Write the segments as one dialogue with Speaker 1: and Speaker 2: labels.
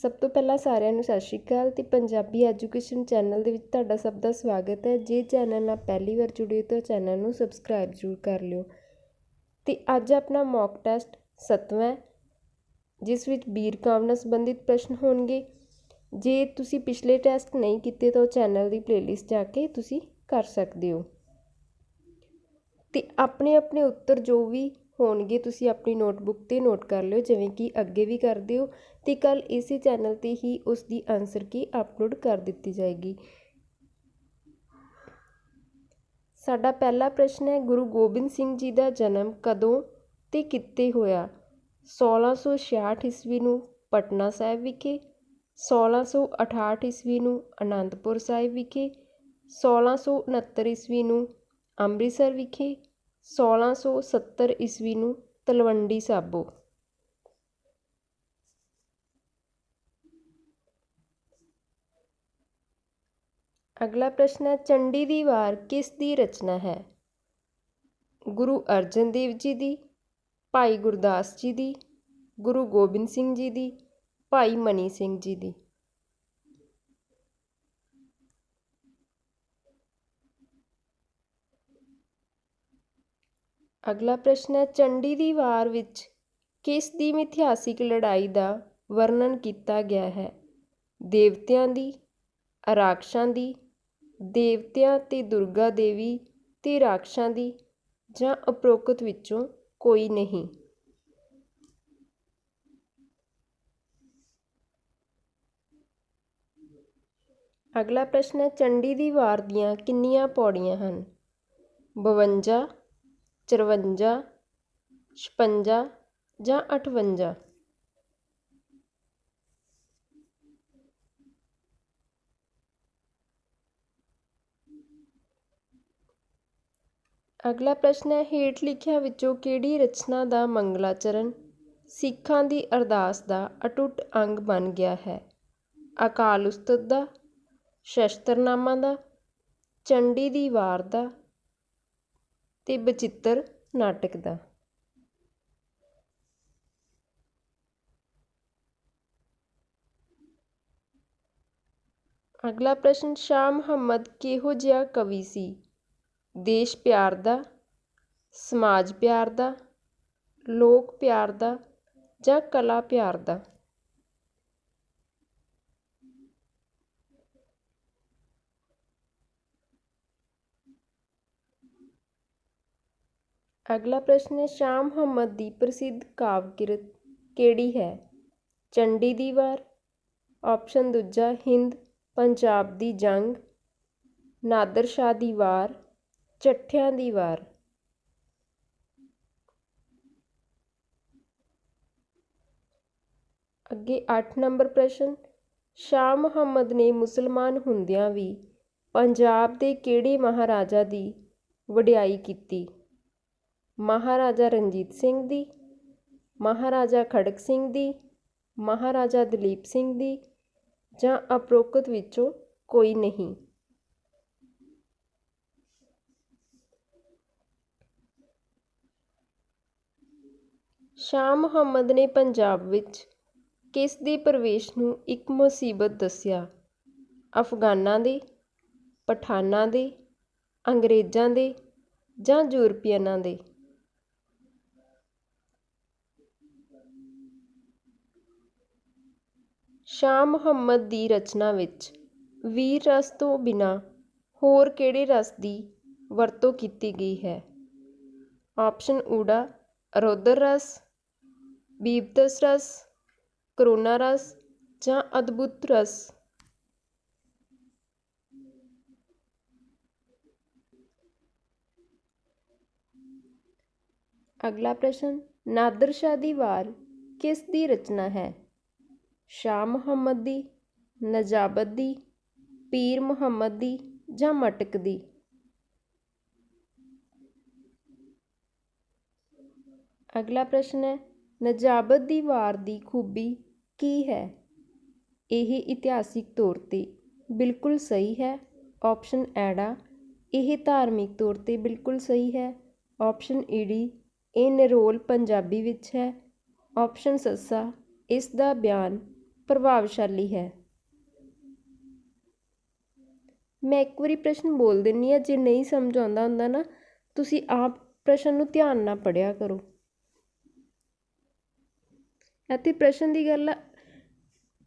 Speaker 1: ਸਭ ਤੋਂ ਪਹਿਲਾਂ ਸਾਰਿਆਂ ਨੂੰ ਸਤਿ ਸ਼੍ਰੀ ਅਕਾਲ ਤੇ ਪੰਜਾਬੀ ਐਜੂਕੇਸ਼ਨ ਚੈਨਲ ਦੇ ਵਿੱਚ ਤੁਹਾਡਾ ਸਭ ਦਾ ਸਵਾਗਤ ਹੈ। ਜੇ ਚੈਨਲ ਨਾਲ ਪਹਿਲੀ ਵਾਰ ਜੁੜੇ ਹੋ ਤਾਂ ਚੈਨਲ ਨੂੰ ਸਬਸਕ੍ਰਾਈਬ ਜ਼ਰੂਰ ਕਰ ਲਿਓ। ਤੇ ਅੱਜ ਆਪਣਾ ਮੌਕ ਟੈਸਟ 7ਵਾਂ ਜਿਸ ਵਿੱਚ ਬੀਰਕਾਮ ਨਾਲ ਸੰਬੰਧਿਤ ਪ੍ਰਸ਼ਨ ਹੋਣਗੇ। ਜੇ ਤੁਸੀਂ ਪਿਛਲੇ ਟੈਸਟ ਨਹੀਂ ਕੀਤੇ ਤਾਂ ਉਹ ਚੈਨਲ ਦੀ ਪਲੇਲਿਸਟ ਜਾ ਕੇ ਤੁਸੀਂ ਕਰ ਸਕਦੇ ਹੋ। ਤੇ ਆਪਣੇ ਉੱਤਰ ਜੋ ਵੀ ਹੋਣਗੇ ਤੁਸੀਂ ਆਪਣੀ ਨੋਟਬੁੱਕ 'ਤੇ ਨੋਟ ਕਰ ਲਿਓ, ਜਿਵੇਂ ਕਿ ਅੱਗੇ ਵੀ ਕਰਦੇ ਹੋ। ਤੇ ਕੱਲ ਇਸੇ ਚੈਨਲ 'ਤੇ ਹੀ ਉਸ ਦੀ ਆਨਸਰ ਕੀ ਅਪਲੋਡ ਕਰ ਦਿੱਤੀ ਜਾਏਗੀ। ਸਾਡਾ ਪਹਿਲਾ ਪ੍ਰਸ਼ਨ ਹੈ, ਗੁਰੂ ਗੋਬਿੰਦ ਸਿੰਘ ਜੀ ਦਾ ਜਨਮ ਕਦੋਂ ਤੇ ਕਿੱਥੇ ਹੋਇਆ? 1666 ਈਸਵੀ ਨੂੰ ਪਟਨਾ ਸਾਹਿਬ ਵਿਖੇ, 1668 ਈਸਵੀ ਨੂੰ ਅਨੰਦਪੁਰ ਸਾਹਿਬ ਵਿਖੇ, 1669 ਈਸਵੀ ਨੂੰ ਅੰਮ੍ਰਿਤਸਰ ਵਿਖੇ, 1670 ਈਸਵੀ ਨੂੰ ਤਲਵੰਡੀ ਸਾਬੋ। ਅਗਲਾ ਪ੍ਰਸ਼ਨ ਹੈ, ਚੰਡੀ ਦੀ ਵਾਰ ਕਿਸ ਦੀ ਰਚਨਾ ਹੈ? ਗੁਰੂ ਅਰਜਨ ਦੇਵ ਜੀ ਦੀ, ਭਾਈ ਗੁਰਦਾਸ ਜੀ ਦੀ, ਗੁਰੂ ਗੋਬਿੰਦ ਸਿੰਘ ਜੀ ਦੀ, ਭਾਈ ਮਨੀ ਸਿੰਘ ਜੀ ਦੀ। ਅਗਲਾ ਪ੍ਰਸ਼ਨ ਹੈ, ਚੰਡੀ ਦੀ ਵਾਰ ਵਿੱਚ ਕਿਸ ਦੀ ਮਿਥਿਹਾਸਿਕ ਲੜਾਈ ਦਾ ਵਰਣਨ ਕੀਤਾ ਗਿਆ ਹੈ? ਦੇਵਤਿਆਂ ਦੀ, ਰਾਖਸ਼ਾਂ ਦੀ, ਦੇਵਤਿਆਂ ਤੇ ਦੁਰਗਾ ਦੇਵੀ ਤੇ ਰਾਖਸ਼ਾਂ ਦੀ, ਜਾਂ ਉਪਰੋਕਤ ਵਿੱਚੋਂ ਕੋਈ ਨਹੀਂ। ਅਗਲਾ ਪ੍ਰਸ਼ਨ ਹੈ, ਚੰਡੀ ਦੀ ਵਾਰ ਦੀਆਂ ਕਿੰਨੀਆਂ ਪੌੜੀਆਂ ਹਨ? 52, 54, 56 ਜਾਂ 58। ਅਗਲਾ ਪ੍ਰਸ਼ਨ ਹੈ, ਹੇਠ ਲਿਖਿਆਂ ਵਿੱਚੋਂ ਕਿਹੜੀ ਰਚਨਾ ਦਾ ਮੰਗਲਾਚਰਨ ਸਿੱਖਾਂ ਦੀ ਅਰਦਾਸ ਦਾ ਅਟੁੱਟ ਅੰਗ ਬਣ ਗਿਆ ਹੈ? ਅਕਾਲ ਉਸਤਤ ਦਾ, ਸ਼ਸਤਰਨਾਮਾ ਦਾ, ਚੰਡੀ ਦੀ ਵਾਰ ਦਾ ਤੇ ਬਚਿੱਤਰ ਨਾਟਕ ਦਾ। ਅਗਲਾ ਪ੍ਰਸ਼ਨ, ਸ਼ਾਹ ਮੁਹੰਮਦ ਕਿਹੋ ਜਿਹਾ ਕਵੀ ਸੀ? ਦੇਸ਼ ਪਿਆਰ ਦਾ, ਸਮਾਜ ਪਿਆਰ ਦਾ, ਲੋਕ ਪਿਆਰ ਦਾ ਜਾਂ ਕਲਾ ਪਿਆਰ ਦਾ? ਅਗਲਾ ਪ੍ਰਸ਼ਨ ਹੈ, ਸ਼ਾਹ ਮੁਹੰਮਦ ਦੀ ਪ੍ਰਸਿੱਧ ਕਾਵਿ ਕਿਰਤ ਕਿਹੜੀ ਹੈ? ਚੰਡੀ ਦੀ ਵਾਰ, ਆਪਸ਼ਨ ਦੂਜਾ ਹਿੰਦ ਪੰਜਾਬ ਦੀ ਜੰਗ, ਨਾਦਰ ਸ਼ਾਹ ਦੀ ਵਾਰ, ਚੱਠਿਆਂ ਦੀ ਵਾਰ। ਅੱਗੇ 8 ਨੰਬਰ ਪ੍ਰਸ਼ਨ, ਸ਼ਾਹ ਮੁਹੰਮਦ ਨੇ ਮੁਸਲਮਾਨ ਹੁੰਦਿਆਂ ਵੀ ਪੰਜਾਬ ਦੇ ਕਿਹੜੇ ਮਹਾਰਾਜਾ ਦੀ ਵਡਿਆਈ ਕੀਤੀ? ਮਹਾਰਾਜਾ ਰਣਜੀਤ ਸਿੰਘ ਦੀ, ਮਹਾਰਾਜਾ ਖੜਕ ਸਿੰਘ ਦੀ, ਮਹਾਰਾਜਾ ਦਲੀਪ ਸਿੰਘ ਦੀ ਜਾਂ ਉਪਰੋਕਤ ਵਿੱਚੋਂ ਕੋਈ ਨਹੀਂ। ਸ਼ਾਹ ਮੁਹੰਮਦ ਨੇ ਪੰਜਾਬ ਵਿੱਚ ਕਿਸ ਦੇ ਪ੍ਰਵੇਸ਼ ਨੂੰ ਇੱਕ ਮੁਸੀਬਤ ਦੱਸਿਆ? ਅਫਗਾਨਾਂ ਦੇ, ਪਠਾਨਾਂ ਦੇ, ਅੰਗਰੇਜ਼ਾਂ ਦੇ ਜਾਂ ਯੂਰਪੀਅਨਾਂ ਦੇ? ਸ਼ਾਹ ਮੁਹੰਮਦ ਦੀ ਰਚਨਾ ਵਿੱਚ ਵੀਰ ਰਸ ਤੋਂ ਬਿਨਾਂ ਹੋਰ ਕਿਹੜੇ ਰਸ ਦੀ ਵਰਤੋਂ ਕੀਤੀ ਗਈ ਹੈ? ਆਪਸ਼ਨ ਊੜਾ ਰੌਦਰ ਰਸ, ਬੀਭਤਸ ਰਸ, ਕਰੁਣਾ ਰਸ ਜਾਂ ਅਦਭੁਤ ਰਸ? ਅਗਲਾ ਪ੍ਰਸ਼ਨ, ਨਾਦਰ ਸ਼ਾਹ ਦੀ ਵਾਰ ਕਿਸ ਦੀ ਰਚਨਾ ਹੈ? ਸ਼ਾਹ ਮੁਹੰਮਦ ਦੀ, ਨਜਾਬਤ ਦੀ, ਪੀਰ ਮੁਹੰਮਦ ਦੀ ਜਾਂ ਮਟਕ ਦੀ? ਅਗਲਾ ਪ੍ਰਸ਼ਨ ਹੈ, ਨਜਾਬਤ ਦੀ ਵਾਰ ਦੀ ਖੂਬੀ ਕੀ ਹੈ? ਇਹ ਇਤਿਹਾਸਿਕ ਤੌਰ 'ਤੇ ਬਿਲਕੁਲ ਸਹੀ ਹੈ। ਆਪਸ਼ਨ ਐੜਾ, ਇਹ ਧਾਰਮਿਕ ਤੌਰ 'ਤੇ ਬਿਲਕੁਲ ਸਹੀ ਹੈ। ਆਪਸ਼ਨ ਈੜੀ, ਇਹ ਨਿਰੋਲ ਪੰਜਾਬੀ ਵਿੱਚ ਹੈ। ਆਪਸ਼ਨ ਸੱਸਾ, ਇਸ ਦਾ ਬਿਆਨ ਪ੍ਰਭਾਵਸ਼ਾਲੀ ਹੈ। ਮੈਂ ਇੱਕ ਵਾਰੀ ਪ੍ਰਸ਼ਨ ਬੋਲ ਦਿੰਦੀ ਹਾਂ, ਜੇ ਨਹੀਂ ਸਮਝ ਆਉਂਦਾ ਹੁੰਦਾ ਨਾ ਤੁਸੀਂ ਆਪ ਪ੍ਰਸ਼ਨ ਨੂੰ ਧਿਆਨ ਨਾਲ ਪੜ੍ਹਿਆ ਕਰੋ। ਇੱਥੇ ਪ੍ਰਸ਼ਨ ਦੀ ਗੱਲ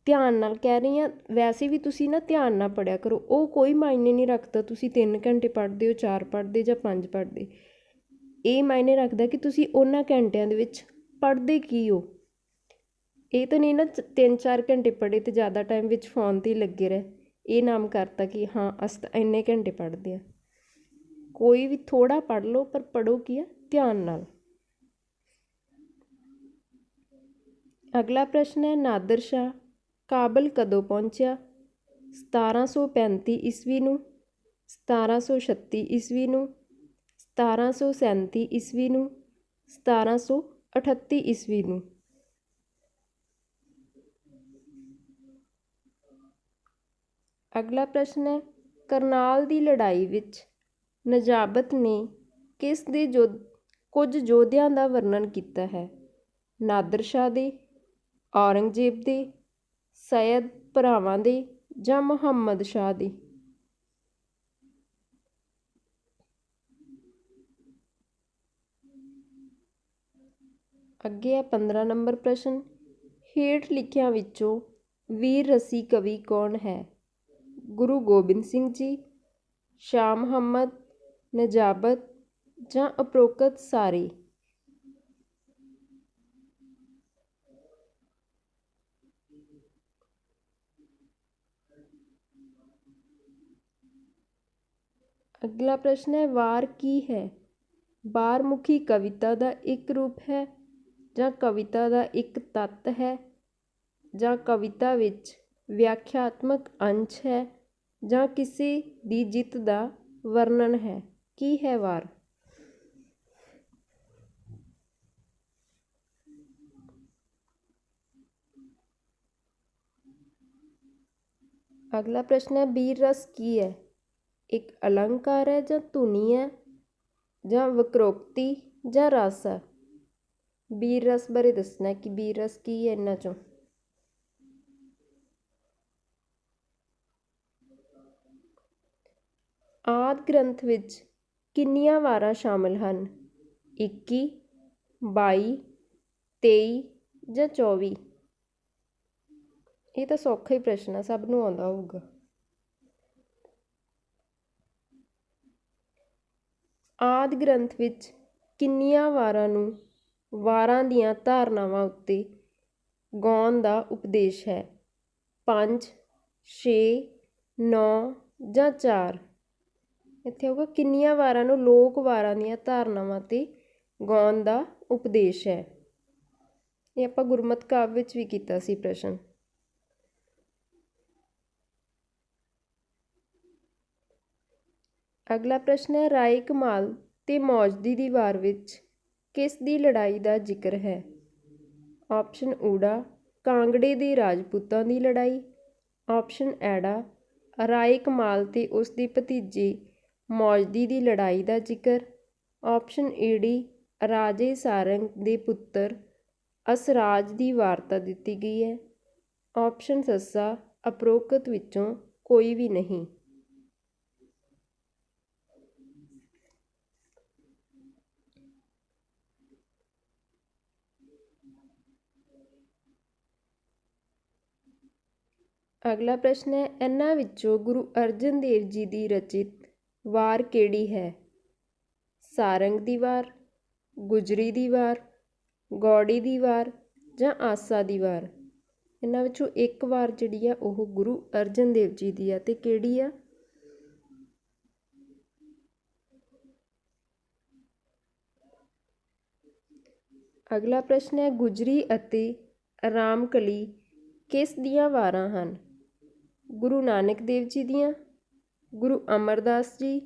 Speaker 1: ਧਿਆਨ ਨਾਲ ਕਹਿ ਰਹੀ ਹਾਂ, ਵੈਸੇ ਵੀ ਤੁਸੀਂ ਨਾ ਧਿਆਨ ਨਾਲ ਪੜ੍ਹਿਆ ਕਰੋ। ਉਹ ਕੋਈ ਮਾਇਨੇ ਨਹੀਂ ਰੱਖਦਾ ਤੁਸੀਂ 3 ਘੰਟੇ ਪੜ੍ਹਦੇ ਹੋ, 4 ਪੜ੍ਹਦੇ ਜਾਂ 5 ਪੜ੍ਹਦੇ। ਇਹ ਮਾਇਨੇ ਰੱਖਦਾ ਕਿ ਤੁਸੀਂ ਉਹਨਾਂ ਘੰਟਿਆਂ ਦੇ ਵਿੱਚ ਪੜ੍ਹਦੇ ਕੀ ਹੋ। ਇਹ ਤਾਂ ਨਹੀਂ ਨਾ 3-4 ਘੰਟੇ ਪੜ੍ਹੇ ਅਤੇ ਜ਼ਿਆਦਾ ਟਾਈਮ ਵਿੱਚ ਫੋਨ 'ਤੇ ਹੀ ਲੱਗੇ ਰਹੇ, ਇਹ ਨਾਮ ਕਰਤਾ ਕਿ ਹਾਂ ਅਸੀਂ ਤਾਂ ਇੰਨੇ ਘੰਟੇ ਪੜ੍ਹਦੇ ਹਾਂ। ਕੋਈ ਵੀ ਥੋੜ੍ਹਾ ਪੜ੍ਹ ਲਓ, ਪਰ ਪੜ੍ਹੋ ਕੀ ਆ, ਧਿਆਨ ਨਾਲ। ਅਗਲਾ ਪ੍ਰਸ਼ਨ ਹੈ, ਨਾਦਰ ਸ਼ਾਹ ਕਾਬਲ ਕਦੋਂ ਪਹੁੰਚਿਆ? 1735 ਈਸਵੀ ਨੂੰ, 1736 ਈਸਵੀ ਨੂੰ, 1737 ਈਸਵੀ ਨੂੰ, 1738 ਈਸਵੀ ਨੂੰ। ਅਗਲਾ ਪ੍ਰਸ਼ਨ ਹੈ, ਕਰਨਾਲ ਦੀ ਲੜਾਈ ਵਿੱਚ ਨਜਾਬਤ ਨੇ ਕਿਸ ਦੇ ਕੁਝ ਯੋਧਿਆਂ ਦਾ ਵਰਣਨ ਕੀਤਾ ਹੈ? ਨਾਦਰ ਸ਼ਾਹ ਦੇ, ਔਰੰਗਜ਼ੇਬ ਦੇ, ਸੈਯਦ ਭਰਾਵਾਂ ਦੇ ਜਾਂ ਮੁਹੰਮਦ ਸ਼ਾਹ ਦੇ? ਅੱਗੇ ਹੈ 15 ਨੰਬਰ ਪ੍ਰਸ਼ਨ, ਹੇਠ ਲਿਖਿਆਂ ਵਿੱਚੋਂ ਵੀਰ ਰਸੀ ਕਵੀ ਕੌਣ ਹੈ? ਗੁਰੂ ਗੋਬਿੰਦ ਸਿੰਘ ਜੀ, ਸ਼ਾਹ ਮੁਹੰਮਦ, ਨਜਾਬਤ ਜਾਂ ਉਪਰੋਕਤ ਸਾਰੇ? ਅਗਲਾ ਪ੍ਰਸ਼ਨ ਹੈ, ਵਾਰ ਕੀ ਹੈ? ਬਾਰਮੁਖੀ ਕਵਿਤਾ ਦਾ ਇੱਕ ਰੂਪ ਹੈ ਜਾਂ ਕਵਿਤਾ ਦਾ ਇੱਕ ਤੱਤ ਹੈ ਜਾਂ ਕਵਿਤਾ ਵਿੱਚ ਵਿਆਖਿਆਤਮਕ ਅੰਸ਼ ਹੈ ਜਾਂ ਕਿਸੇ ਦੀ ਜਿੱਤ ਦਾ ਵਰਣਨ ਹੈ? ਕੀ ਹੈ ਵਾਰ? ਅਗਲਾ ਪ੍ਰਸ਼ਨ ਹੈ, ਬੀਰ ਰਸ ਕੀ ਹੈ? ਇੱਕ ਅਲੰਕਾਰ ਹੈ ਜਾਂ ਧੁਨੀ ਹੈ ਜਾਂ ਵਕਰੋਕਤੀ ਜਾਂ ਰਸ ਹੈ? ਬੀਰ ਰਸ ਬਾਰੇ ਦੱਸਣਾ ਕਿ ਬੀਰ ਰਸ ਕੀ ਹੈ ਇਹਨਾਂ ਚੋਂ। ਆਦਿ ਗ੍ਰੰਥ ਵਿੱਚ ਕਿੰਨੀਆਂ ਵਾਰਾਂ ਸ਼ਾਮਲ ਹਨ? 21, 22, 23 ਜਾਂ 24? ਇਹ ਤਾਂ ਸੌਖਾ ਹੀ ਪ੍ਰਸ਼ਨ ਆ, ਸਭ ਨੂੰ ਆਉਂਦਾ ਹੋਊਗਾ। ਆਦਿ ਗ੍ਰੰਥ ਵਿੱਚ ਕਿੰਨੀਆਂ ਵਾਰਾਂ ਨੂੰ ਵਾਰਾਂ ਦੀਆਂ ਧਾਰਨਾਵਾਂ ਉੱਤੇ ਗਾਉਣ ਦਾ ਉਪਦੇਸ਼ ਹੈ? 5, 6, 9 ਜਾਂ 4? ਇੱਥੇ ਹੋਊਗਾ ਕਿੰਨੀਆਂ ਵਾਰਾਂ ਨੂੰ ਲੋਕ ਵਾਰਾਂ ਦੀਆਂ ਧਾਰਨਾਵਾਂ 'ਤੇ ਗਾਉਣ ਦਾ ਉਪਦੇਸ਼ ਹੈ। ਇਹ ਆਪਾਂ ਗੁਰਮਤਿ ਕਾਵਿ ਵਿੱਚ ਵੀ ਕੀਤਾ ਸੀ ਪ੍ਰਸ਼ਨ। ਅਗਲਾ ਪ੍ਰਸ਼ਨ ਹੈ, ਰਾਏ ਕਮਾਲ ਤੇ ਮੌਜਦੀ ਦੀ ਵਾਰ ਵਿੱਚ ਕਿਸ ਦੀ ਲੜਾਈ ਦਾ ਜ਼ਿਕਰ ਹੈ? ਆਪਸ਼ਨ ਊੜਾ, ਕਾਂਗੜੇ ਦੇ ਰਾਜਪੂਤਾਂ ਦੀ ਲੜਾਈ। ਆਪਸ਼ਨ ਐੜਾ, ਰਾਏ ਕਮਾਲ ਤੇ ਉਸ ਦੇ ਭਤੀਜੇ ਮੌਜਦੀ ਦੀ ਲੜਾਈ ਦਾ ਜ਼ਿਕਰ। ਆਪਸ਼ਨ ਈੜੀ, ਰਾਜੇ ਸਾਰੰਗ ਦੇ ਪੁੱਤਰ ਅਸਰਾਜ ਦੀ ਵਾਰਤਾ ਦਿੱਤੀ ਗਈ ਹੈ। ਆਪਸ਼ਨ ਸੱਸਾ, ਉਪਰੋਕਤ ਵਿੱਚੋਂ ਕੋਈ ਵੀ ਨਹੀਂ। ਅਗਲਾ ਪ੍ਰਸ਼ਨ ਹੈ, ਇਹਨਾਂ ਵਿੱਚੋਂ ਗੁਰੂ ਅਰਜਨ ਦੇਵ ਜੀ ਦੀ ਰਚਿਤ ਵਾਰ ਕਿਹੜੀ ਹੈ? ਸਾਰੰਗ ਦੀ ਵਾਰ, ਗੁਜਰੀ ਦੀ ਵਾਰ, ਗੌੜੀ ਦੀ ਵਾਰ ਜਾਂ ਆਸਾ ਦੀ ਵਾਰ? ਇਹਨਾਂ ਵਿੱਚੋਂ ਇੱਕ ਵਾਰ ਜਿਹੜੀ ਆ ਉਹ ਗੁਰੂ ਅਰਜਨ ਦੇਵ ਜੀ ਦੀ ਆ, ਤੇ ਕਿਹੜੀ ਆ? ਅਗਲਾ ਪ੍ਰਸ਼ਨ ਹੈ, ਗੁਜਰੀ ਅਤੇ ਰਾਮਕਲੀ ਕਿਸ ਦੀਆਂ ਵਾਰਾਂ ਹਨ? ਗੁਰੂ ਨਾਨਕ ਦੇਵ ਜੀ ਦੀਆਂ, ਗੁਰੂ ਅਮਰਦਾਸ ਜੀ,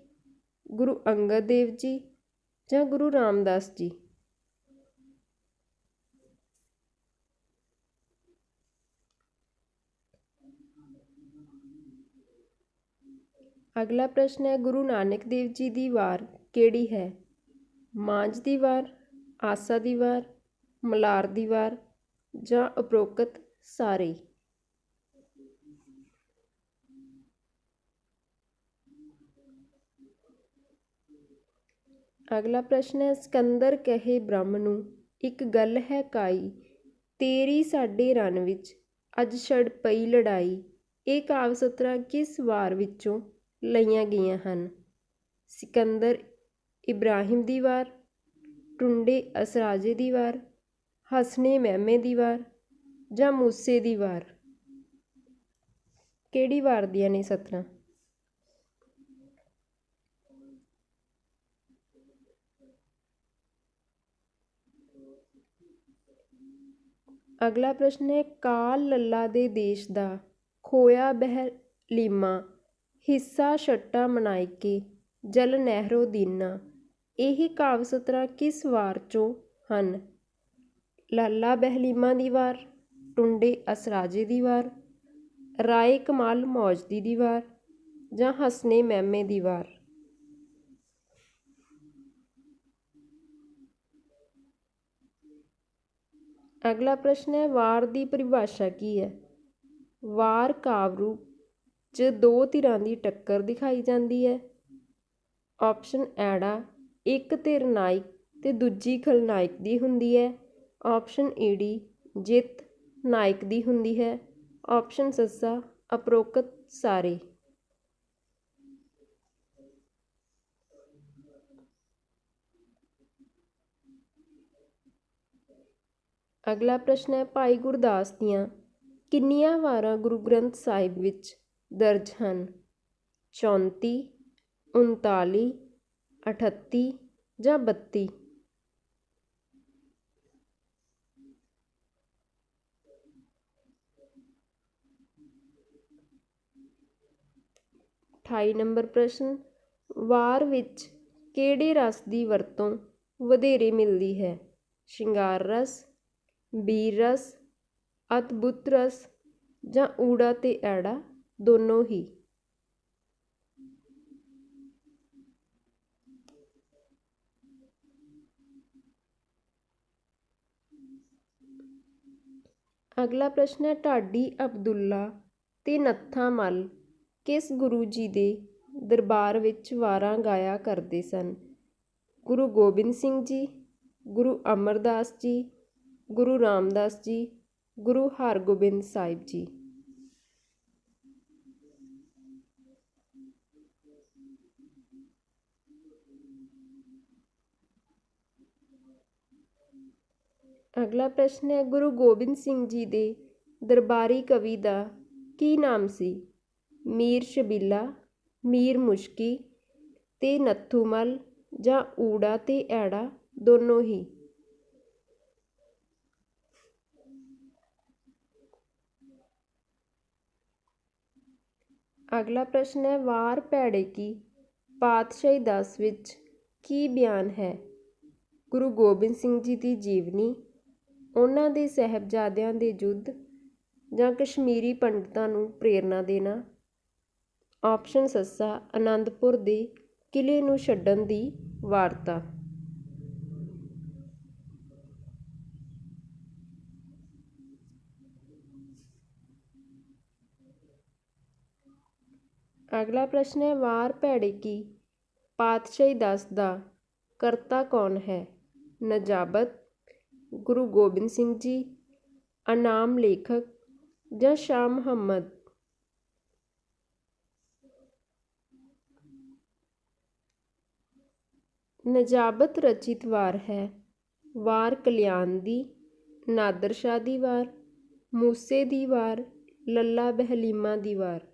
Speaker 1: ਗੁਰੂ ਅੰਗਦ ਦੇਵ ਜੀ ਜਾਂ ਗੁਰੂ ਰਾਮਦਾਸ ਜੀ? ਅਗਲਾ ਪ੍ਰਸ਼ਨ ਹੈ, ਗੁਰੂ ਨਾਨਕ ਦੇਵ ਜੀ ਦੀ ਵਾਰ ਕਿਹੜੀ ਹੈ? ਮਾਂਝ ਦੀ ਵਾਰ, ਆਸਾ ਦੀ ਵਾਰ, ਮਲਾਰ ਦੀ ਵਾਰ ਜਾਂ ਉਪਰੋਕਤ ਸਾਰੇ? ਅਗਲਾ ਪ੍ਰਸ਼ਨ ਹੈ, ਸਿਕੰਦਰ ਕਹੇ ਬ੍ਰਹਮ ਨੂੰ ਇੱਕ ਗੱਲ ਹੈ ਕਾਈ, ਤੇਰੀ ਸਾਡੇ ਰਣ ਵਿੱਚ ਅੱਜ ਛੜ ਪਈ ਲੜਾਈ। ਇਹ ਕਾਵਿ ਸਤਰਾਂ ਕਿਸ ਵਾਰ ਵਿੱਚੋਂ ਲਈਆਂ ਗਈਆਂ ਹਨ? ਸਿਕੰਦਰ ਇਬਰਾਹਿਮ ਦੀ ਵਾਰ, ਟੁੰਡੇ ਅਸਰਾਜੇ ਦੀ ਵਾਰ, ਹਸਨੇ ਮਹਿਮੇ ਦੀ ਵਾਰ ਜਾਂ ਮੂਸੇ ਦੀ ਵਾਰ। ਕਿਹੜੀ ਵਾਰ ਦੀਆਂ ਨੇ ਸਤਰਾਂ? ਅਗਲਾ ਪ੍ਰਸ਼ਨ ਹੈ, ਕਾਲ ਲੱਲਾ ਦੇ ਦੇਸ਼ ਦਾ ਖੋਇਆ ਬਹਿਲੀਮਾ, ਹਿੱਸਾ ਛੱਟਾ ਮਨਾਇਕੇ ਜਲ ਨਹਿਰੋ ਦੀਨਾ। ਇਹ ਕਾਵਿ ਸਤਰਾਂ ਕਿਸ ਵਾਰ ਚੋਂ ਹਨ? ਲੱਲਾ ਬਹਿਲੀਮਾ ਦੀ ਵਾਰ, ਟੁੰਡੇ ਅਸਰਾਜੇ ਦੀ ਵਾਰ, ਰਾਏ ਕਮਾਲ ਮੌਜਦੀ ਦੀ ਵਾਰ ਜਾਂ ਹਸਨੇ ਮਹਿਮੇ ਦੀ ਵਾਰ। ਅਗਲਾ ਪ੍ਰਸ਼ਨ ਹੈ, ਵਾਰ ਦੀ ਪਰਿਭਾਸ਼ਾ ਕੀ ਹੈ? ਵਾਰ ਕਾਵਿ ਰੂਪ 'ਚ ਦੋ ਧਿਰਾਂ ਦੀ ਟੱਕਰ ਦਿਖਾਈ ਜਾਂਦੀ ਹੈ। ਆਪਸ਼ਨ ਐੜਾ, ਇੱਕ ਧਿਰ ਨਾਇਕ ਤੇ ਦੂਜੀ ਖਲਨਾਇਕ ਦੀ ਹੁੰਦੀ ਹੈ। ਆਪਸ਼ਨ ਈੜੀ, ਜਿੱਤ ਨਾਇਕ ਦੀ ਹੁੰਦੀ ਹੈ। ਆਪਸ਼ਨ ਸੱਸਾ, ਉਪਰੋਕਤ ਸਾਰੇ। ਅਗਲਾ ਪ੍ਰਸ਼ਨ ਹੈ, ਭਾਈ ਗੁਰਦਾਸ ਦੀਆਂ ਕਿੰਨੀਆਂ ਵਾਰਾਂ ਗੁਰੂ ਗ੍ਰੰਥ ਸਾਹਿਬ ਵਿੱਚ ਦਰਜ ਹਨ? 34, 39, 38 ਜਾਂ 32। ਨੰਬਰ ਪ੍ਰਸ਼ਨ, ਵਾਰ ਵਿੱਚ ਕਿਹੜੇ ਰਸ ਦੀ ਵਰਤੋਂ ਵਧੇਰੇ ਮਿਲਦੀ ਹੈ? ਸ਼ਿੰਗਾਰ ਰਸ, ਬੀਰ ਰਸ, ਅਦਭੁਤ ਰਸ ਜਾਂ ਊੜਾ ਤੇ ਐੜਾ ਦੋਨੋਂ ਹੀ। ਅਗਲਾ ਪ੍ਰਸ਼ਨ ਹੈ, ਢਾਡੀ ਅਬਦੁੱਲਾ ਤੇ ਨੱਥਾ ਮੱਲ ਕਿਸ ਗੁਰੂ ਜੀ ਦੇ ਦਰਬਾਰ ਵਿੱਚ ਵਾਰਾਂ ਗਾਇਆ ਕਰਦੇ ਸਨ? ਗੁਰੂ ਗੋਬਿੰਦ ਸਿੰਘ ਜੀ, ਗੁਰੂ ਅਮਰਦਾਸ ਜੀ, ਗੁਰੂ ਰਾਮਦਾਸ ਜੀ, ਗੁਰੂ ਹਰਗੋਬਿੰਦ ਸਾਹਿਬ ਜੀ। ਅਗਲਾ ਪ੍ਰਸ਼ਨ ਹੈ, ਗੁਰੂ ਗੋਬਿੰਦ ਸਿੰਘ ਜੀ ਦੇ ਦਰਬਾਰੀ ਕਵੀ ਦਾ ਕੀ ਨਾਮ ਸੀ? ਮੀਰ ਸ਼ਬੀਲਾ, ਮੀਰ ਮੁਸ਼ਕੀ ਤੇ ਨੱਥੂ ਮੱਲ ਜਾਂ ਊੜਾ ਤੇ ਐੜਾ ਦੋਨੋਂ ਹੀ। ਅਗਲਾ ਪ੍ਰਸ਼ਨ ਹੈ, ਵਾਰ ਭੈੜੇ ਕੀ ਪਾਤਸ਼ਾਹੀ 10 ਵਿੱਚ ਕੀ ਬਿਆਨ ਹੈ? ਗੁਰੂ ਗੋਬਿੰਦ ਸਿੰਘ ਜੀ ਦੀ ਜੀਵਨੀ, ਉਹਨਾਂ ਦੇ ਸਾਹਿਬਜ਼ਾਦਿਆਂ ਦੇ ਯੁੱਧ ਜਾਂ ਕਸ਼ਮੀਰੀ ਪੰਡਤਾਂ ਨੂੰ ਪ੍ਰੇਰਨਾ ਦੇਣਾ। ਆਪਸ਼ਨ ਸੱਸਾ, ਆਨੰਦਪੁਰ ਦੇ ਕਿਲ੍ਹੇ ਨੂੰ ਛੱਡਣ ਦੀ ਵਾਰਤਾ। ਅਗਲਾ ਪ੍ਰਸ਼ਨ ਹੈ, ਵਾਰ ਭੈੜੇ ਕੀ ਪਾਤਸ਼ਾਹੀ 10 ਦਾ ਕਰਤਾ ਕੌਣ ਹੈ? ਨਜਾਬਤ, ਗੁਰੂ ਗੋਬਿੰਦ ਸਿੰਘ ਜੀ, ਅਨਾਮ ਲੇਖਕ ਜਾਂ ਸ਼ਾਹ ਮੁਹੰਮਦ। ਨਜਾਬਤ ਰਚਿਤ ਵਾਰ ਹੈ। ਵਾਰ ਕਲਿਆਣ ਦੀ, ਨਾਦਰ ਸ਼ਾਹ ਦੀ ਵਾਰ, ਮੂਸੇ ਦੀ ਵਾਰ, ਲੱਲਾ ਬਹਿਲੀਮਾ ਦੀ ਵਾਰ।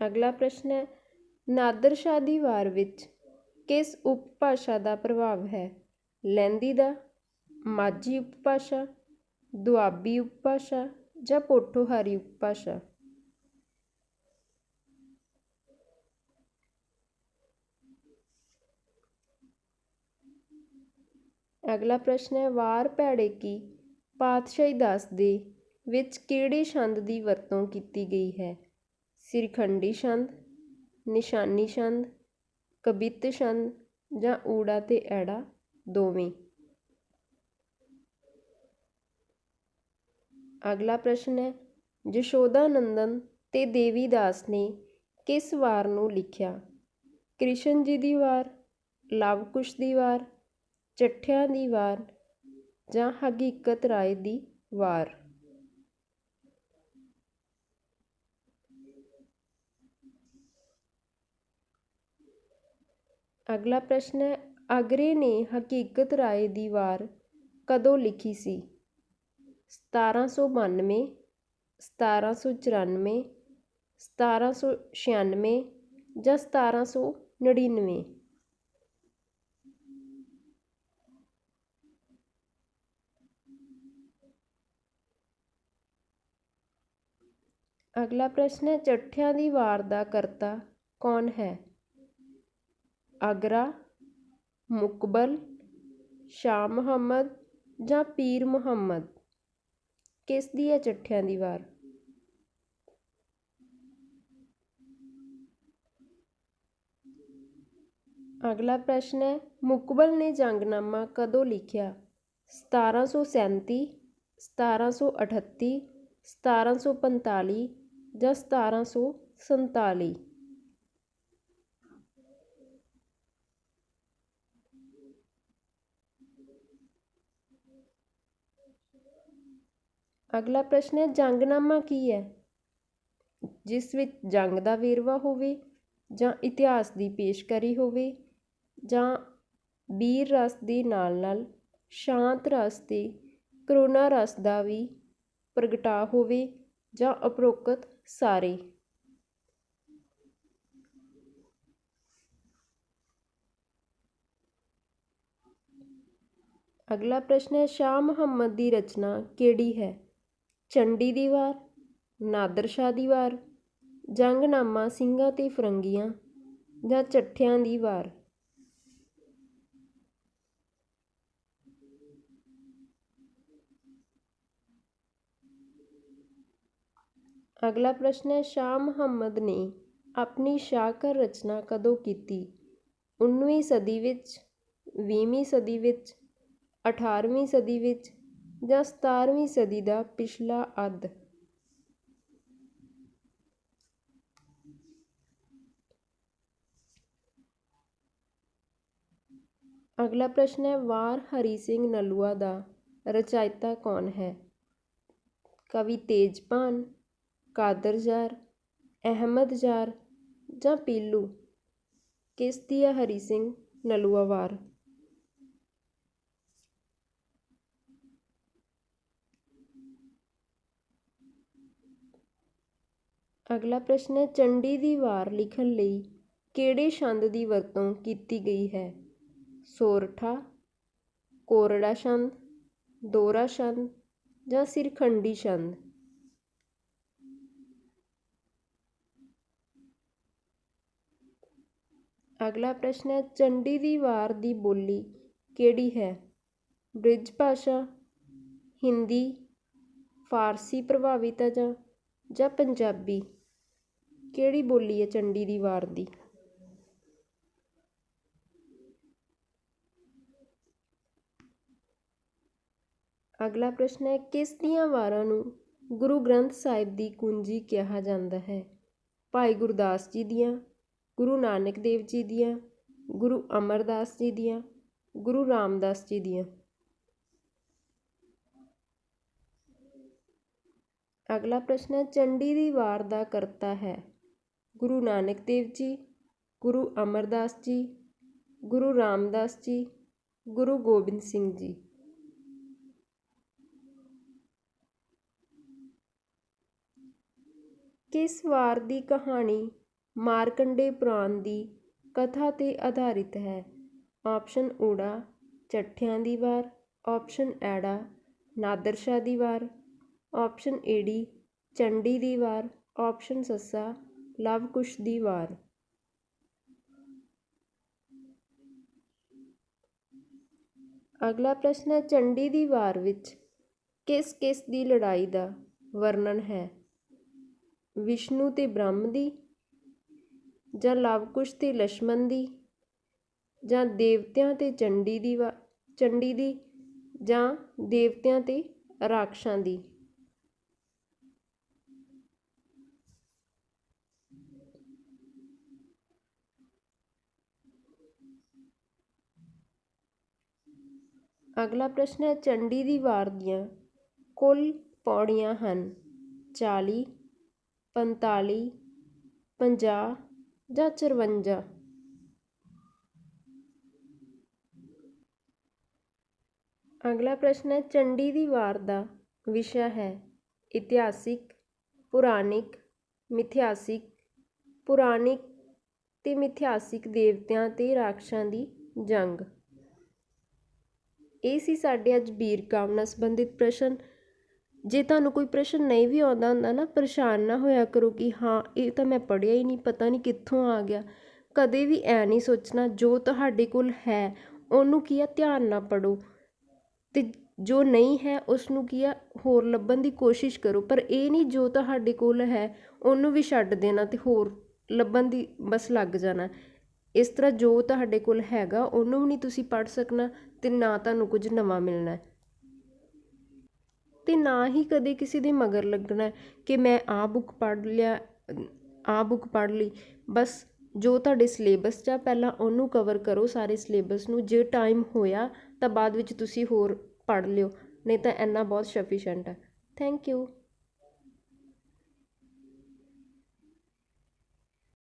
Speaker 1: ਅਗਲਾ ਪ੍ਰਸ਼ਨ ਹੈ, ਨਾਦਰ ਸ਼ਾਹ ਦੀ ਵਾਰ ਵਿੱਚ ਕਿਸ ਉਪਭਾਸ਼ਾ ਦਾ ਪ੍ਰਭਾਵ ਹੈ? ਲਹਿੰਦੀ ਦਾ, ਮਾਝੀ ਉਪਭਾਸ਼ਾ, ਦੁਆਬੀ ਉਪਭਾਸ਼ਾ ਜਾਂ ਪੋਠੋਹਾਰੀ ਉਪਭਾਸ਼ਾ। ਅਗਲਾ ਪ੍ਰਸ਼ਨ ਹੈ, ਵਾਰ ਭੈੜੇ ਕੀ ਪਾਤਸ਼ਾਹੀ 10 ਦੇ ਵਿੱਚ ਕਿਹੜੇ ਛੰਦ ਦੀ ਵਰਤੋਂ ਕੀਤੀ ਗਈ ਹੈ? ਸਿਰਖੰਡੀ ਛੰਦ, ਨਿਸ਼ਾਨੀ ਛੰਦ, ਕਬਿੱਤ ਛੰਦ ਜਾਂ ਊੜਾ ਤੇ ਐੜਾ ਦੋਵੇਂ। ਅਗਲਾ ਪ੍ਰਸ਼ਨ ਹੈ, ਯਸ਼ੋਦਾ ਨੰਦਨ ਤੇ ਦੇਵੀ ਦਾਸ ਨੇ ਕਿਸ ਵਾਰ ਨੂੰ ਲਿਖਿਆ? ਕ੍ਰਿਸ਼ਨ ਜੀ ਦੀ ਵਾਰ, ਲਵ ਕੁਸ਼ ਦੀ ਵਾਰ, ਚੱਠਿਆਂ ਦੀ ਵਾਰ ਜਾਂ ਹਕੀਕਤ ਰਾਏ ਦੀ ਵਾਰ? ਅਗਲਾ ਪ੍ਰਸ਼ਨ ਹੈ, ਆਗਰੇ ਨੇ ਹਕੀਕਤ ਰਾਏ ਦੀ ਵਾਰ ਕਦੋਂ ਲਿਖੀ ਸੀ? 1792, 1794, 1796 ਜਾਂ 1799? ਅਗਲਾ ਪ੍ਰਸ਼ਨ ਹੈ, ਚੱਠਿਆਂ ਦੀ ਵਾਰ ਦਾ ਕਰਤਾ ਕੌਣ ਹੈ? ਆਗਰਾ, ਮੁਕਬਲ, ਸ਼ਾਹ ਮੁਹੰਮਦ ਜਾਂ ਪੀਰ ਮੁਹੰਮਦ? ਕਿਸ ਦੀ ਹੈ ਚੱਠਿਆਂ ਦੀ ਵਾਰ? ਅਗਲਾ ਪ੍ਰਸ਼ਨ ਹੈ, ਮੁਕਬਲ ਨੇ ਜੰਗਨਾਮਾ ਕਦੋਂ ਲਿਖਿਆ? 1737, 1738, 1745 ਜਾਂ 1747? ਅਗਲਾ ਪ੍ਰਸ਼ਨ ਹੈ, ਜੰਗਨਾਮਾ ਕੀ ਹੈ? ਜਿਸ ਵਿੱਚ ਜੰਗ ਦਾ ਵੇਰਵਾ ਹੋਵੇ ਜਾਂ ਇਤਿਹਾਸ ਦੀ ਪੇਸ਼ਕਾਰੀ ਹੋਵੇ ਜਾਂ ਵੀਰ ਰਸ ਦੇ ਨਾਲ ਨਾਲ ਸ਼ਾਂਤ ਰਸ ਤੇ ਕਰੁਣਾ ਰਸ ਦਾ ਵੀ ਪ੍ਰਗਟਾਅ ਹੋਵੇ ਜਾਂ ਉਪਰੋਕਤ ਸਾਰੇ? ਅਗਲਾ ਪ੍ਰਸ਼ਨ ਹੈ, ਸ਼ਾਹ ਮੁਹੰਮਦ ਦੀ ਰਚਨਾ ਕਿਹੜੀ ਹੈ? ਚੰਡੀ ਦੀ ਵਾਰ, ਨਾਦਰ ਸ਼ਾਹ ਦੀ ਵਾਰ, ਜੰਗਨਾਮਾ ਸਿੰਘਾਂ ਤੇ ਫਿਰੰਗੀਆਂ ਜਾਂ ਚੱਠਿਆਂ ਦੀ ਵਾਰ? ਅਗਲਾ ਪ੍ਰਸ਼ਨ ਹੈ, ਸ਼ਾਹ ਮੁਹੰਮਦ ਨੇ ਆਪਣੀ ਸ਼ਾਹਕਾਰ ਰਚਨਾ ਕਦੋਂ ਕੀਤੀ? 19ਵੀਂ ਸਦੀ ਵਿੱਚ, 20ਵੀਂ ਸਦੀ ਵਿੱਚ, 18ਵੀਂ ਸਦੀ ਵਿੱਚ ਜਾਂ 17ਵੀਂ ਸਦੀ ਦਾ ਪਿਛਲਾ ਅੱਧ? ਅਗਲਾ ਪ੍ਰਸ਼ਨ ਹੈ, ਵਾਰ ਹਰੀ ਸਿੰਘ ਨਲੂਆ ਦਾ ਰਚਾਇਤਾ ਕੌਣ ਹੈ? ਕਵੀ ਤੇਜਭਾਨ, ਕਾਦਰ ਯਾਰ, ਅਹਿਮਦ ਯਾਰ ਜਾਂ ਪੀਲੂ? ਕਿਸ ਦੀ ਹੈ ਹਰੀ ਸਿੰਘ ਨਲੂਆ ਵਾਰ? ਅਗਲਾ ਪ੍ਰਸ਼ਨ ਹੈ, ਚੰਡੀ ਦੀ ਵਾਰ ਲਿਖਣ ਲਈ ਕਿਹੜੇ ਛੰਦ ਦੀ ਵਰਤੋਂ ਕੀਤੀ ਗਈ ਹੈ? ਸੋਰਠਾ, ਕੋਰੜਾ ਛੰਦ, ਦੋਹਰਾ ਛੰਦ ਜਾਂ ਸਿਰਖੰਡੀ ਛੰਦ? ਅਗਲਾ ਪ੍ਰਸ਼ਨ ਹੈ, ਚੰਡੀ ਦੀ ਵਾਰ ਦੀ ਬੋਲੀ ਕਿਹੜੀ ਹੈ? ਬ੍ਰਿਜ ਭਾਸ਼ਾ, ਹਿੰਦੀ, ਫਾਰਸੀ ਪ੍ਰਭਾਵਿਤ ਹੈ ਜਾਂ ਪੰਜਾਬੀ? ਕਿਹੜੀ ਬੋਲੀ ਹੈ ਚੰਡੀ ਦੀ ਵਾਰ ਦੀ? ਅਗਲਾ ਪ੍ਰਸ਼ਨ ਹੈ, ਕਿਸ ਦੀਆਂ ਵਾਰਾਂ ਨੂੰ ਗੁਰੂ ਗ੍ਰੰਥ ਸਾਹਿਬ ਦੀ ਕੁੰਜੀ ਕਿਹਾ ਜਾਂਦਾ ਹੈ? ਭਾਈ ਗੁਰਦਾਸ ਜੀ ਦੀਆਂ, ਗੁਰੂ ਨਾਨਕ ਦੇਵ ਜੀ ਦੀਆਂ, ਗੁਰੂ ਅਮਰਦਾਸ ਜੀ ਦੀਆਂ, ਗੁਰੂ ਰਾਮਦਾਸ ਜੀ ਦੀਆਂ? ਅਗਲਾ ਪ੍ਰਸ਼ਨ ਹੈ, ਚੰਡੀ ਦੀ ਵਾਰ ਦਾ ਕਰਤਾ ਹੈ? ਗੁਰੂ ਨਾਨਕ ਦੇਵ ਜੀ, ਗੁਰੂ ਅਮਰਦਾਸ ਜੀ, ਗੁਰੂ ਰਾਮਦਾਸ ਜੀ, ਗੁਰੂ ਗੋਬਿੰਦ ਸਿੰਘ ਜੀ? ਕਿਸ ਵਾਰ ਦੀ ਕਹਾਣੀ ਮਾਰਕੰਡੇ ਪੁਰਾਣ ਦੀ ਕਥਾ ਤੇ ਆਧਾਰਿਤ ਹੈ? ਆਪਸ਼ਨ ਊੜਾ ਚੱਠਿਆਂ ਦੀ ਵਾਰ, ਆਪਸ਼ਨ ਐੜਾ ਨਾਦਰ ਸ਼ਾਹ ਦੀ ਵਾਰ, ਆਪਸ਼ਨ ਏੜੀ ਚੰਡੀ ਦੀ ਵਾਰ, ਆਪਸ਼ਨ ਸੱਸਾ ਲਵ ਕੁਸ਼ ਦੀ ਵਾਰ? ਅਗਲਾ ਪ੍ਰਸ਼ਨ ਹੈ, ਚੰਡੀ ਦੀ ਵਾਰ ਵਿੱਚ ਕਿਸ ਕਿਸ ਦੀ ਲੜਾਈ ਦਾ ਵਰਣਨ ਹੈ? ਵਿਸ਼ਨੂੰ ਤੇ ਬ੍ਰਹਮ ਦੀ ਜਾਂ ਲਵ ਕੁਸ਼ ਤੇ ਲਛਮਣ ਦੀ ਜਾਂ ਦੇਵਤਿਆਂ ਤੇ ਚੰਡੀ ਦੀ ਜਾਂ ਦੇਵਤਿਆਂ ਤੇ ਰਾਖਸ਼ਾਂ ਦੀ? ਅਗਲਾ ਪ੍ਰਸ਼ਨ ਹੈ, ਚੰਡੀ ਦੀ ਵਾਰ ਦੀਆਂ ਕੁੱਲ ਪੌੜੀਆਂ ਹਨ 40, 45, 50 ਜਾਂ 54। ਅਗਲਾ ਪ੍ਰਸ਼ਨ ਹੈ, ਚੰਡੀ ਦੀ ਵਾਰ ਦਾ ਵਿਸ਼ਾ ਹੈ ਇਤਿਹਾਸਿਕ, ਪੁਰਾਣਿਕ, ਮਿਥਿਹਾਸਿਕ, ਪੁਰਾਣਿਕ ਤੇ ਮਿਥਿਹਾਸਿਕ ਦੇਵਤਿਆਂ ਤੇ ਰਾਖਸ਼ਾਂ ਦੀ ਜੰਗ। ਇਹ ਸੀ ਸਾਡੇ ਅੱਜ ਵੀਰਕਾਮ ਨਾਲ ਸੰਬੰਧਿਤ ਪ੍ਰਸ਼ਨ। ਜੇ ਤੁਹਾਨੂੰ ਕੋਈ ਪ੍ਰਸ਼ਨ ਨਹੀਂ ਵੀ ਆਉਂਦਾ ਹੁੰਦਾ ਨਾ, ਪਰੇਸ਼ਾਨ ਨਾ ਹੋਇਆ ਕਰੋ ਕਿ ਹਾਂ ਇਹ ਤਾਂ ਮੈਂ ਪੜ੍ਹਿਆ ਹੀ ਨਹੀਂ, ਪਤਾ ਨਹੀਂ ਕਿੱਥੋਂ ਆ ਗਿਆ। ਕਦੇ ਵੀ ਐ ਨਹੀਂ ਸੋਚਣਾ, ਜੋ ਤੁਹਾਡੇ ਕੋਲ ਹੈ ਉਹਨੂੰ ਕੀ ਆ ਧਿਆਨ ਨਾਲ ਪੜ੍ਹੋ, ਤੇ ਜੋ ਨਹੀਂ ਹੈ ਉਸ ਨੂੰ ਕੀ ਆ ਹੋਰ ਲੱਭਣ ਦੀ ਕੋਸ਼ਿਸ਼ ਕਰੋ। ਪਰ ਇਹ ਨਹੀਂ ਜੋ ਤੁਹਾਡੇ ਕੋਲ ਹੈ ਉਹਨੂੰ ਵੀ ਛੱਡ ਦੇਣਾ ਤੇ ਹੋਰ ਲੱਭਣ ਦੀ ਬਸ ਲੱਗ ਜਾਣਾ। ਇਸ ਤਰ੍ਹਾਂ ਜੋ ਤੁਹਾਡੇ ਕੋਲ ਹੈਗਾ ਉਹਨੂੰ ਵੀ ਨਹੀਂ ਤੁਸੀਂ ਪੜ੍ਹ ਸਕਣਾ ਤੇ ਨਾ ਤੁਹਾਨੂੰ ਕੁਝ ਨਵਾਂ ਮਿਲਣਾ, ਤੇ ਨਾ ਹੀ ਕਦੇ ਕਿਸੇ ਦੇ ਮਗਰ ਲੱਗਣਾ ਕਿ ਮੈਂ ਆਹ ਬੁੱਕ ਪੜ੍ਹ ਲਿਆ, ਆਹ ਬੁੱਕ ਪੜ੍ਹ ਲਈ। ਬਸ ਜੋ ਤੁਹਾਡੇ ਸਿਲੇਬਸ 'ਚ ਆ ਪਹਿਲਾਂ ਉਹਨੂੰ ਕਵਰ ਕਰੋ, ਸਾਰੇ ਸਿਲੇਬਸ ਨੂੰ। ਜੇ ਟਾਈਮ ਹੋਇਆ ਤਾਂ ਬਾਅਦ ਵਿੱਚ ਤੁਸੀਂ ਹੋਰ ਪੜ੍ਹ ਲਿਓ, ਨਹੀਂ ਤਾਂ ਇੰਨਾ ਬਹੁਤ ਸਫੀਸ਼ੀਐਂਟ ਹੈ। Thank you.